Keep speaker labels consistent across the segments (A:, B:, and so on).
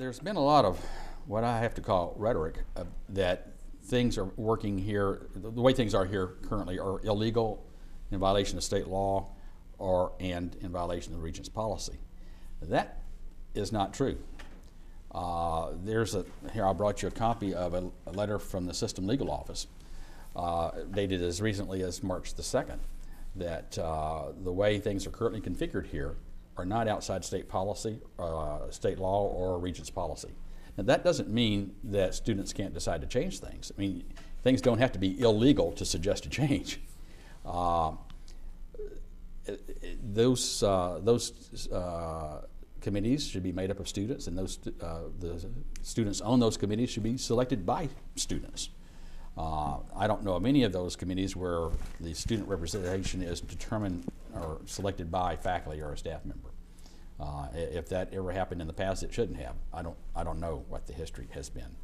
A: There's been a lot of what I have to call rhetoric that things are working here, the way things are here currently are illegal, in violation of state law, and in violation of the Regent's policy. That is not true. Here I brought you a copy of a letter from the System Legal Office, dated as recently as March the 2nd, that the way things are currently configured here are not outside state policy, state law, or Regent's policy. Now that doesn't mean that students can't decide to change things. I mean, things don't have to be illegal to suggest a change. Those committees should be made up of students, and the students on those committees should be selected by students. I don't know of any of those committees where the student representation is determined or selected by faculty or a staff member. If that ever happened in the past, it shouldn't have. I don't know what the history has been.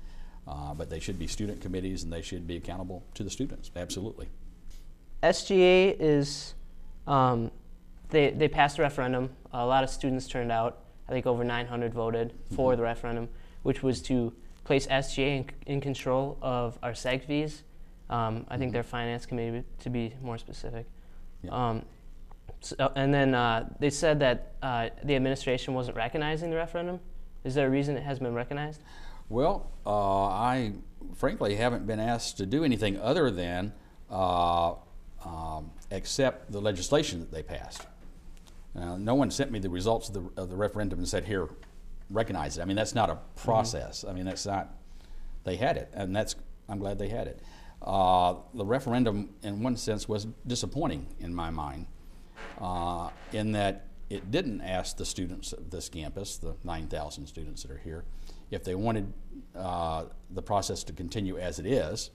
A: But they should be student committees, and they should be accountable to the students, absolutely.
B: SGA is, they passed a referendum. A lot of students turned out. I think over 900 voted for the referendum, which was to place SGA in control of our seg fees. I think their finance committee, to be more specific. Yeah. And then they said that the administration wasn't recognizing the referendum. Is there a reason it hasn't been recognized?
A: Well, I frankly haven't been asked to do anything other than accept the legislation that they passed. No one sent me the results of the referendum and said, here, recognize it. I mean, that's not a process. I mean, that's not, they had it, and I'm glad they had it. The referendum, in one sense, was disappointing in my mind, in that it didn't ask the students of this campus, the 9,000 students that are here, if they wanted the process to continue as it is,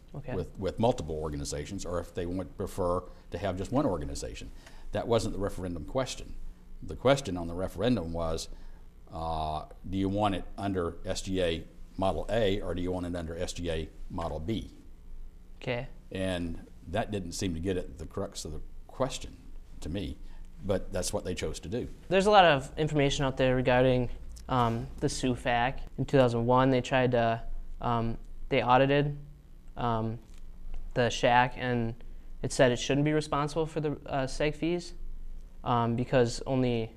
A: with multiple organizations, or if they would prefer to have just one organization. That wasn't the referendum question. The question on the referendum was, do you want it under SGA Model A, or do you want it under SGA Model B?
B: Okay. And
A: that didn't seem to get at the crux of the question to me, but that's what they chose to do.
B: There's a lot of information out there regarding the SUFAC. In 2001, they tried to, they audited the shack, and it said it shouldn't be responsible for the seg fees because only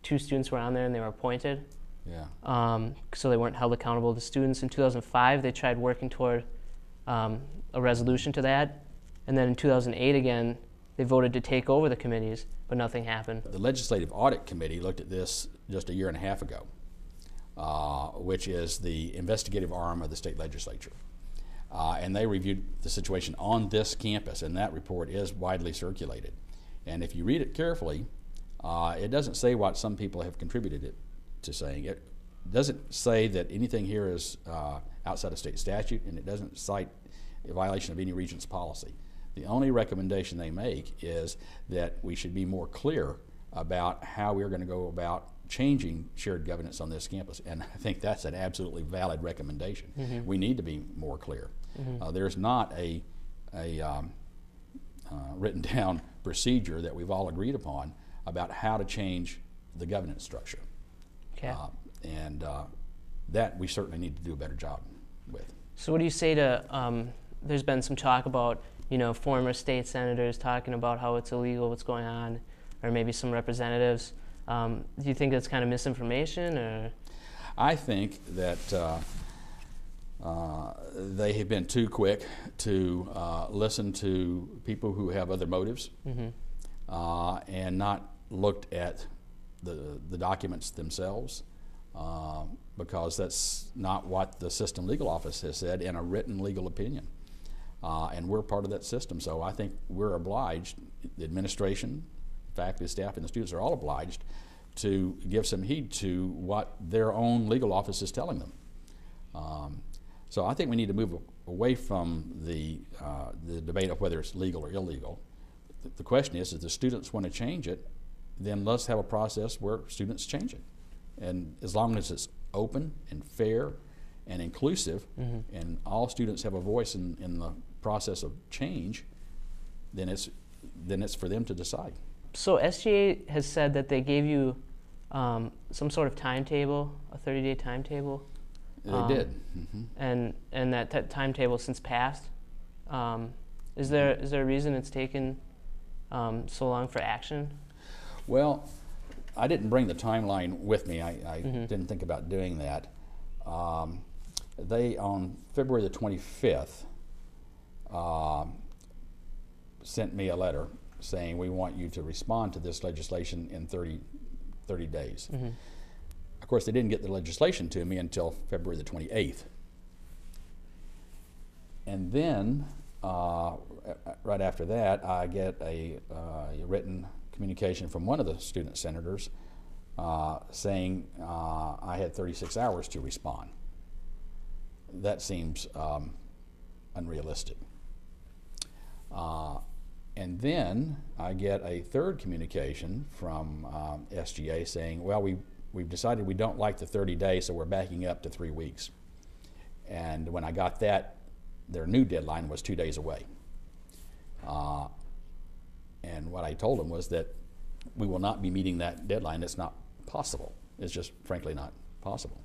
B: 2 students were on there and they were appointed.
A: Yeah.
B: So they weren't held accountable to students. In 2005, they tried working toward a resolution to that. And then in 2008, again, they voted to take over the committees, but nothing happened.
A: The Legislative Audit Committee looked at this just a year and a half ago, which is the investigative arm of the state legislature. And they reviewed the situation on this campus, and that report is widely circulated. And if you read it carefully, it doesn't say what some people have contributed it to saying. It doesn't say that anything here is outside of state statute, and it doesn't cite a violation of any Regent's policy. The only recommendation they make is that we should be more clear about how we're going to go about changing shared governance on this campus, and I think that's an absolutely valid recommendation. We need to be more clear. There's not a written down procedure that we've all agreed upon about how to change the governance structure.
B: Okay.
A: That we certainly need to do a better job with.
B: So what do you say to, there's been some talk about, you know, former state senators talking about how it's illegal, what's going on, or maybe some representatives. Do you think that's kind of misinformation, or?
A: I think that they have been too quick to listen to people who have other motives, and not looked at the documents themselves, because that's not what the System Legal Office has said in a written legal opinion. And we're part of that system, so I think we're obliged, the administration, faculty, staff, and the students are all obliged to give some heed to what their own legal office is telling them. So I think we need to move away from the debate of whether it's legal or illegal. The question is, if the students want to change it, then let's have a process where students change it. And as long as it's open and fair and inclusive, and all students have a voice in the process of change, then it's for them to decide.
B: So SGA has said that they gave you some sort of timetable, a 30-day timetable.
A: They did.
B: And that timetable since passed. Is there a reason it's taken so long for action?
A: Well, I didn't bring the timeline with me. I didn't think about doing that. They, on February the 25th, sent me a letter saying, we want you to respond to this legislation in 30 days. Of course, they didn't get the legislation to me until February the 28th. And then, right after that, I get a written communication from one of the student senators saying I had 36 hours to respond. That seems unrealistic. And then I get a third communication from SGA saying, well, we've decided we don't like the 30 days, so we're backing up to 3 weeks. And when I got that, their new deadline was 2 days away. And what I told them was that we will not be meeting that deadline. It's not possible. It's just frankly not possible.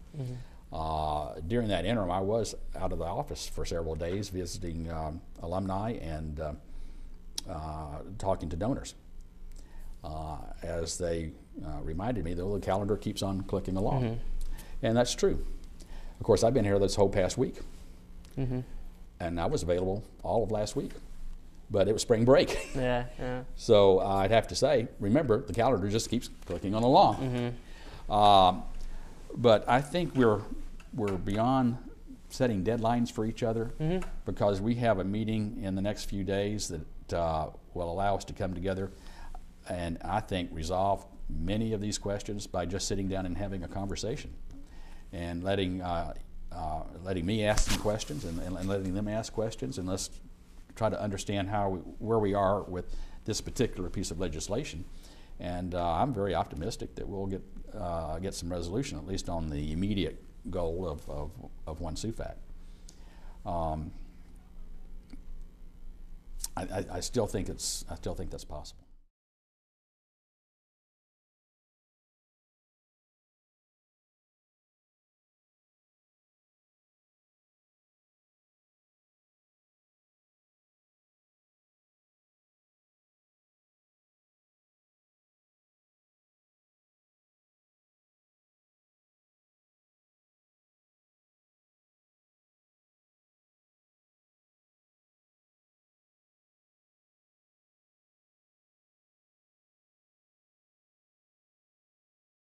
A: During that interim, I was out of the office for several days visiting alumni and talking to donors. As they reminded me, though, the calendar keeps on clicking along. And that's true. Of course, I've been here this whole past week. And I was available all of last week. But it was spring break. So I'd have to say, remember, the calendar just keeps clicking on along. But I think we're beyond setting deadlines for each other because we have a meeting in the next few days that will allow us to come together and I think resolve many of these questions by just sitting down and having a conversation and letting me ask some questions and letting them ask questions, and let's try to understand where we are with this particular piece of legislation. And I'm very optimistic that we'll get some resolution, at least on the immediate goal of one SUFAC. I still think that's possible.